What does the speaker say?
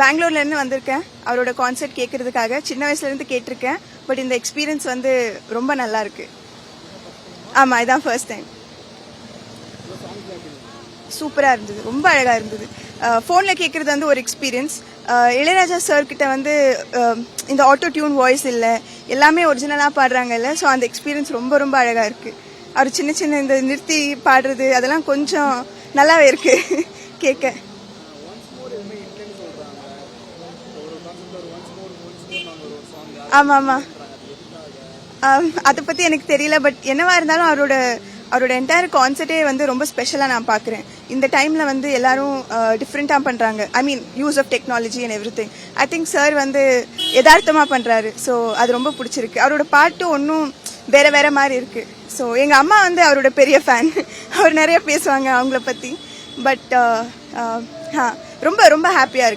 பெங்களூர்லேருந்து வந்திருக்கேன் அவரோட கான்சர்ட் கேட்கறதுக்காக. சின்ன வயசுலேருந்து கேட்டிருக்கேன். பட் இந்த எக்ஸ்பீரியன்ஸ் வந்து ரொம்ப நல்லா இருக்கு. ஆமாம், இதான் ஃபர்ஸ்ட் டைம். சூப்பராக இருந்தது, ரொம்ப அழகாக இருந்தது. ஃபோனில் கேட்குறது வந்து ஒரு எக்ஸ்பீரியன்ஸ். இளையராஜா சார் கிட்ட வந்து இந்த ஆட்டோ டியூன் வாய்ஸ் இல்லை, எல்லாமே ஒரிஜினலாக பாடுறாங்கல்ல. ஸோ அந்த எக்ஸ்பீரியன்ஸ் ரொம்ப ரொம்ப அழகாக இருக்குது. அவர் சின்ன சின்ன இந்த நிறுத்தி பாடுறது அதெல்லாம் கொஞ்சம் நல்லாவே இருக்கு கேட்க. ஆமாம் ஆமாம், அதை பற்றி எனக்கு தெரியல. பட் என்னவா இருந்தாலும் அவரோட என்டையர் கான்சர்ட்டே வந்து ரொம்ப ஸ்பெஷலாக நான் பார்க்குறேன். இந்த டைமில் வந்து எல்லாரும் டிஃப்ரெண்ட்டாக பண்ணுறாங்க. I mean use of technology and everything. I think sir வந்து யதார்த்தமாக பண்ணுறாரு. ஸோ அது ரொம்ப பிடிச்சிருக்கு. அவரோட பாட்டு ஒன்றும் வேற வேற மாதிரி இருக்கு. ஸோ எங்கள் அம்மா வந்து அவரோட பெரிய ஃபேன். அவர் நிறைய பேசுவாங்க அவங்கள பற்றி. பட் ரொம்ப ரொம்ப ஹாப்பியாக இருக்கு.